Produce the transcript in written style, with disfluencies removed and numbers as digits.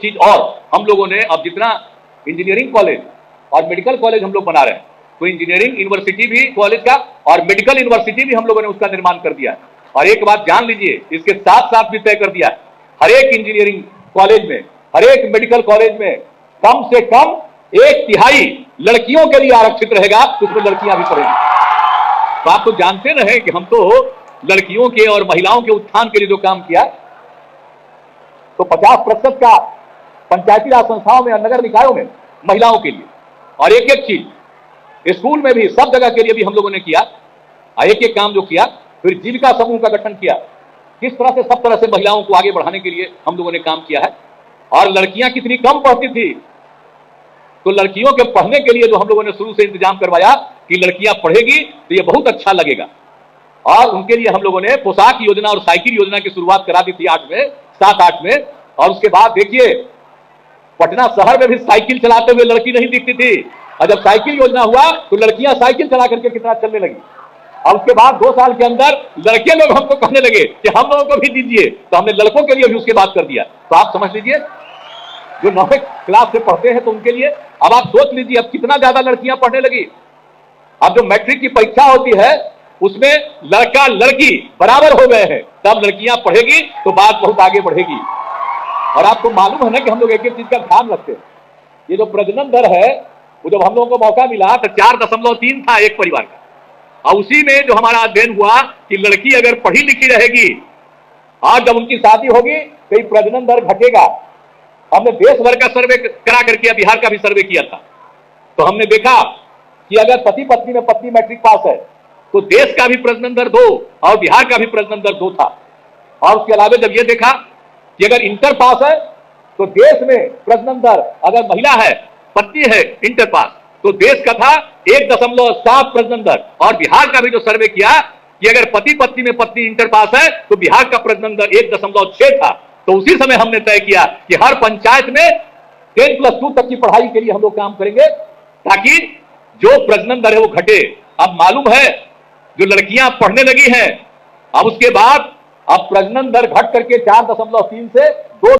चीज और हम लोगों ने अब जितना इंजीनियरिंग कॉलेज और मेडिकल कॉलेज हम लोग बना रहे हैं, तो इंजीनियरिंग यूनिवर्सिटी भी कॉलेज का और मेडिकल यूनिवर्सिटी भी हम लोगों ने उसका निर्माण कर दिया है। और एक बात जान लीजिए, इसके साथ साथ भी तय कर दिया है, हर एक इंजीनियरिंग कॉलेज में, हर एक मेडिकल कॉलेज में कम से कम 1/3 लड़कियों के लिए आरक्षित रहेगा, उसमें लड़कियां भी पढ़ेंगी। तो आप तो जानते रहे कि हम तो लड़कियों के और महिलाओं के उत्थान के लिए जो काम किया, तो 50% का पंचायती राज संस्थाओं में और नगर निकायों में महिलाओं के लिए, और एक एक चीज स्कूल में भी, सब जगह के लिए भी हम लोगों ने किया, एक एक काम जो किया। फिर जीविका समूह का गठन किया, किस तरह से सब तरह से महिलाओं को आगे बढ़ाने के लिए हम लोगों ने काम किया है। और लड़कियां कितनी कम पढ़ती थी, तो लड़कियों के पढ़ने के लिए जो हम लोगों ने शुरू से इंतजाम करवाया कि लड़कियां पढ़ेगी तो ये बहुत अच्छा लगेगा, और उनके लिए हम लोगों ने पोशाक योजना और साइकिल योजना की शुरुआत करा दी थी 7-8 में। और उसके बाद देखिए, पटना शहर में भी साइकिल चलाते हुए लड़की नहीं दिखती थी, और जब साइकिल योजना हुआ तो लड़कियां साइकिल चला करके कितना चलने लगी। और उसके बाद 2 साल के अंदर लड़के लोग हमको कहने लगे कि हम लोगों को भी दीजिए, तो हमने लड़कों के लिए भी उसके बाद कर दिया। तो आप समझ लीजिए, जो 9वीं क्लास से पढ़ते हैं तो उनके लिए, अब आप सोच लीजिए अब कितना ज्यादा लड़कियां पढ़ने लगी। अब जो मैट्रिक की परीक्षा होती है उसमें लड़का लड़की बराबर हो गए हैं, तब लड़कियां पढ़ेगी तो बात बहुत आगे बढ़ेगी। और आपको मालूम है ना कि हम लोग एक एक चीज का ध्यान रखते हैं। ये जो प्रजनन दर है, वो जब हम लोगों को मौका मिला तो 4.3 था एक परिवार का, और उसी में जो हमारा अध्ययन हुआ कि लड़की अगर पढ़ी लिखी रहेगी और जब उनकी शादी होगी तो प्रजनन दर घटेगा। हमने देश भर का सर्वे करा करके बिहार का भी सर्वे किया था, तो हमने देखा कि अगर पति पत्नी में पत्नी मैट्रिक पास है तो देश का भी प्रजनन दर 2 और बिहार का भी प्रजनन दर 2 था। और उसके अलावा जब ये देखा कि अगर इंटर पास है तो देश में प्रजनन दर, अगर महिला है पत्नी है इंटर पास, तो देश का था 1.7 प्रजनन दर। और बिहार का भी जो सर्वे किया कि अगर पति पत्नी में पत्नी इंटर पास है तो बिहार का प्रजनन दर 1.6 था। तो उसी समय हमने तय किया कि हर पंचायत में 10+2 तक की पढ़ाई के लिए हम लोग काम करेंगे, ताकि जो प्रजनन दर है वो घटे। अब मालूम है जो लड़कियां पढ़ने लगी हैं, अब उसके बाद अब प्रजनन दर घट करके 4.3 से 2